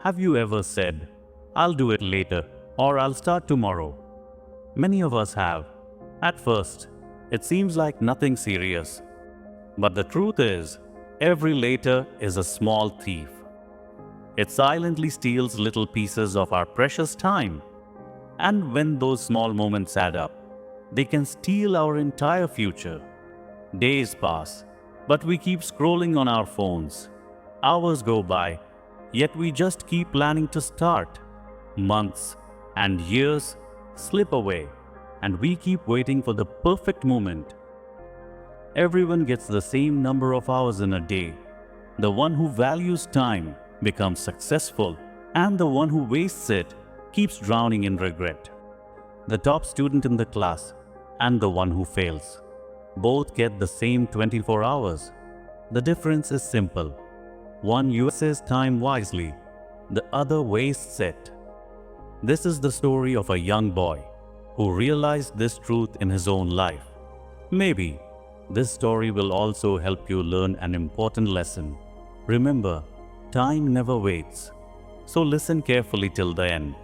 Have you ever said, "I'll do it later" or "I'll start tomorrow"? Many of us have. At first, it seems like nothing serious. But the truth is, every later is a small thief. It silently steals little pieces of our precious time. And when those small moments add up, they can steal our entire future. Days pass, but we keep scrolling on our phones. Hours go by, yet we just keep planning to start. Months and years slip away, and we keep waiting for the perfect moment. Everyone gets the same number of hours in a day. The one who values time becomes successful, and the one who wastes it keeps drowning in regret. The top student in the class and the one who fails both get the same 24 hours. The difference is simple. One uses time wisely, the other wastes it. This is the story of a young boy who realized this truth in his own life. Maybe this story will also help you learn an important lesson. Remember, time never waits. So listen carefully till the end,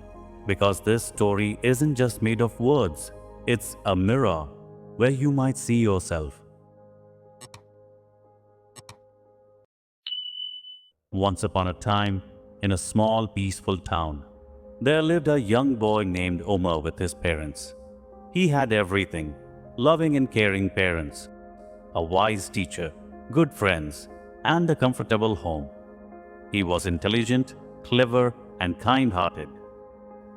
because this story isn't just made of words, it's a mirror where you might see yourself. Once upon a time, in a small peaceful town, there lived a young boy named Omar with his parents. He had everything: loving and caring parents, a wise teacher, good friends, and a comfortable home. He was intelligent, clever, and kind-hearted.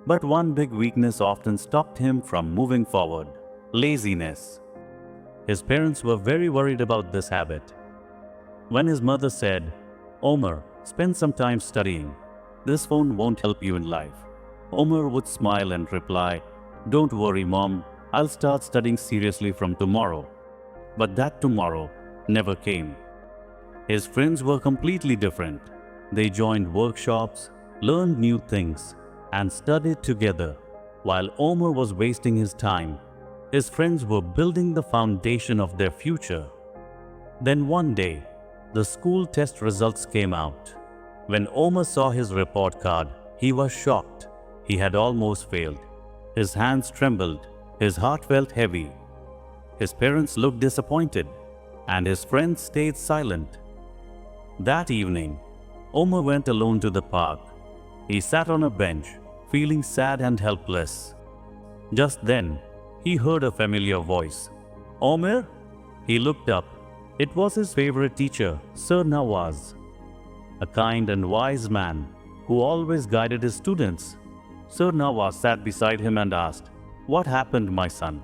But one big weakness often stopped him from moving forward: laziness. His parents were very worried about this habit. When his mother said, "Omar, spend some time studying. This phone won't help you in life," Omar would smile and reply, "Don't worry, Mom, I'll start studying seriously from tomorrow." But that tomorrow never came. His friends were completely different. They joined workshops, learned new things, and studied together. While Omar was wasting his time, his friends were building the foundation of their future. Then one day, the school test results came out. When Omar saw his report card, he was shocked. He had almost failed. His hands trembled. His heart felt heavy. His parents looked disappointed, and his friends stayed silent. That evening, Omar went alone to the park. He sat on a bench, feeling sad and helpless. Just then, he heard a familiar voice. "Omar?" He looked up. It was his favorite teacher, Sir Nawaz, a kind and wise man who always guided his students. Sir Nawaz sat beside him and asked, "What happened, my son?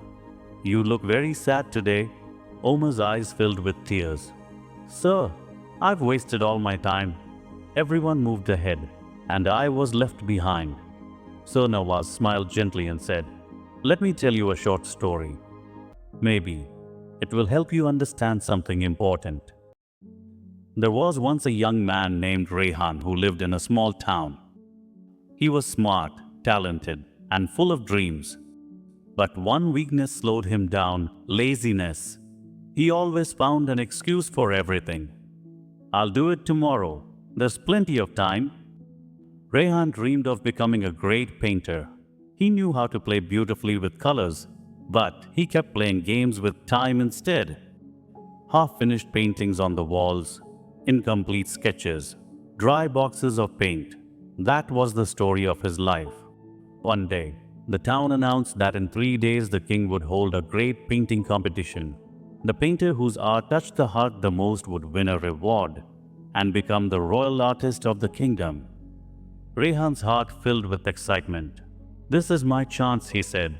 You look very sad today." Omar's eyes filled with tears. "Sir, I've wasted all my time. Everyone moved ahead, and I was left behind." Sir Nawaz smiled gently and said, "Let me tell you a short story. Maybe it will help you understand something important." There was once a young man named Rehan who lived in a small town. He was smart, talented, and full of dreams. But one weakness slowed him down: laziness. He always found an excuse for everything. "I'll do it tomorrow. There's plenty of time." Rehan dreamed of becoming a great painter. He knew how to play beautifully with colors, but he kept playing games with time instead. Half-finished paintings on the walls, incomplete sketches, dry boxes of paint. That was the story of his life. One day, the town announced that in 3 days the king would hold a great painting competition. The painter whose art touched the heart the most would win a reward and become the royal artist of the kingdom. Rehan's heart filled with excitement. "This is my chance," he said.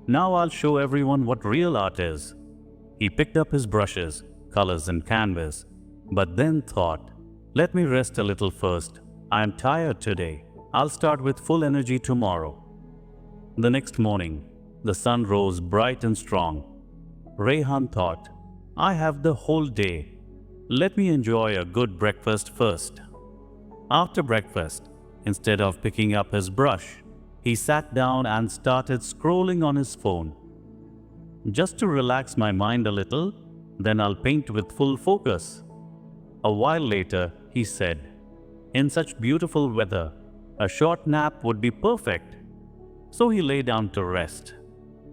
"Now I'll show everyone what real art is." He picked up his brushes, colors, and canvas, but then thought, "Let me rest a little first. I am tired today. I'll start with full energy tomorrow." The next morning, the sun rose bright and strong. Rehan thought, "I have the whole day. Let me enjoy a good breakfast first." After breakfast, instead of picking up his brush, he sat down and started scrolling on his phone. "Just to relax my mind a little, then I'll paint with full focus." A while later, he said, "In such beautiful weather, A short nap would be perfect. So he lay down to rest.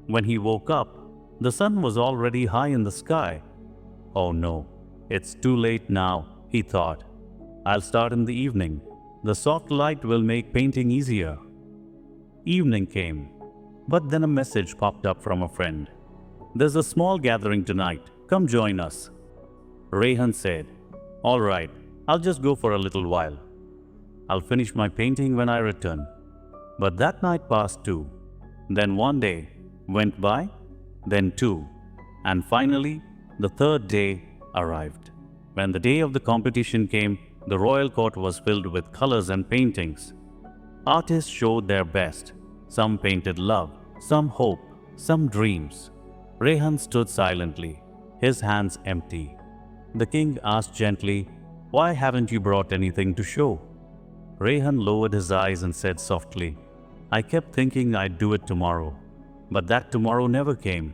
When he woke up, the sun was already high in the sky. Oh no, it's too late now, he thought. I'll start in the evening. The soft light will make painting easier. Evening came, but then a message popped up from a friend. There's a small gathering tonight. Come join us. Rehan said, All right, I'll just go for a little while. I'll finish my painting when I return. But that night passed too. Then one day went by, then two, and finally the third day arrived. When the day of the competition came, the royal court was filled with colors and paintings. Artists showed their best. Some painted love, some hope, some dreams. Rehan stood silently, his hands empty. The king asked gently, Why haven't you brought anything to show? Rehan lowered his eyes and said softly, I kept thinking I'd do it tomorrow, but that tomorrow never came.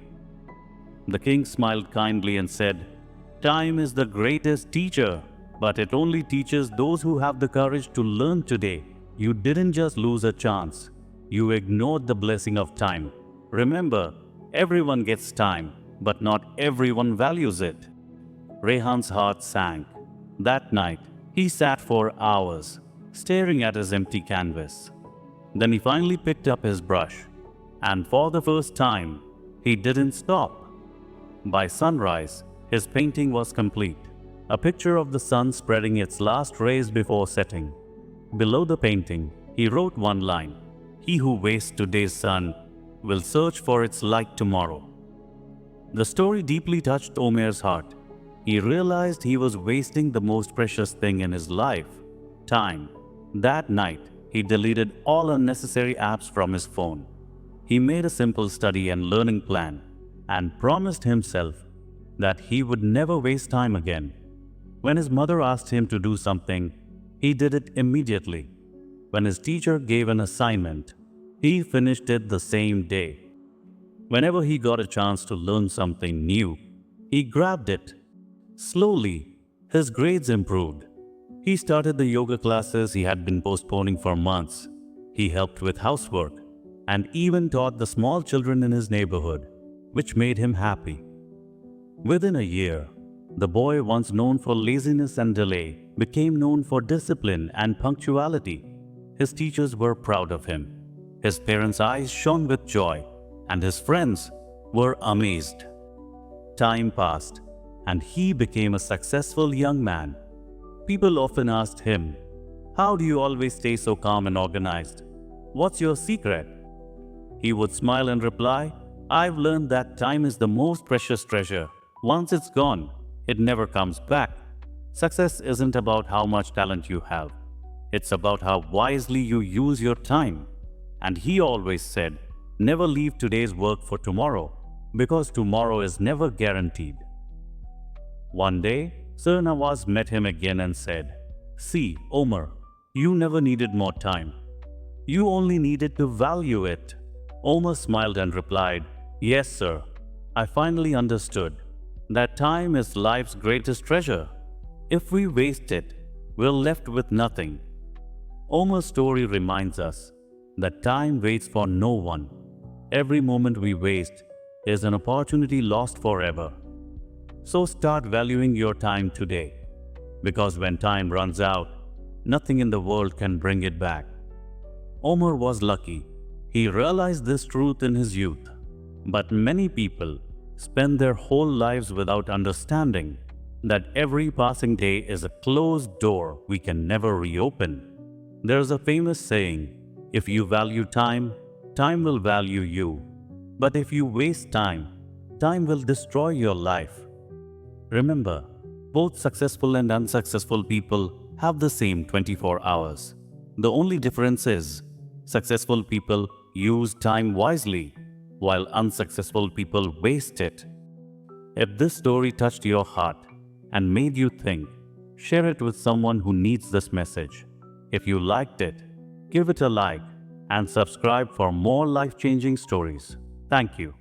The king smiled kindly and said, Time is the greatest teacher, but it only teaches those who have the courage to learn today. You didn't just lose a chance, you ignored the blessing of time. Remember, everyone gets time, but not everyone values it. Rehan's heart sank. That night, he sat for hours, staring at his empty canvas. Then he finally picked up his brush, and for the first time, he didn't stop. By sunrise, his painting was complete, a picture of the sun spreading its last rays before setting. Below the painting, he wrote one line, He who wastes today's sun will search for its light tomorrow. The story deeply touched Omar's heart. He realized he was wasting the most precious thing in his life, time. That night, he deleted all unnecessary apps from his phone. He made a simple study and learning plan and promised himself that he would never waste time again. When his mother asked him to do something, he did it immediately. When his teacher gave an assignment, he finished it the same day. Whenever he got a chance to learn something new, he grabbed it. Slowly, his grades improved. He started the yoga classes he had been postponing for months. He helped with housework and even taught the small children in his neighborhood, which made him happy. Within a year, the boy once known for laziness and delay became known for discipline and punctuality. His teachers were proud of him. His parents' eyes shone with joy, and his friends were amazed. Time passed, and he became a successful young man. People often asked him, How do you always stay so calm and organized? What's your secret? He would smile and reply, I've learned that time is the most precious treasure. Once it's gone, it never comes back. Success isn't about how much talent you have. It's about how wisely you use your time. And he always said, Never leave today's work for tomorrow, because tomorrow is never guaranteed. One day, Sir Nawaz met him again and said, See, Omar, you never needed more time. You only needed to value it. Omar smiled and replied, Yes, sir. I finally understood that time is life's greatest treasure. If we waste it, we're left with nothing. Omar's story reminds us that time waits for no one. Every moment we waste is an opportunity lost forever. So start valuing your time today, because when time runs out, nothing in the world can bring it back. Omar was lucky. He realized this truth in his youth. But many people spend their whole lives without understanding that every passing day is a closed door we can never reopen. There's a famous saying, if you value time, time will value you. But if you waste time, time will destroy your life. Remember, both successful and unsuccessful people have the same 24 hours. The only difference is, successful people use time wisely, while unsuccessful people waste it. If this story touched your heart and made you think, share it with someone who needs this message. If you liked it, give it a like and subscribe for more life-changing stories. Thank you.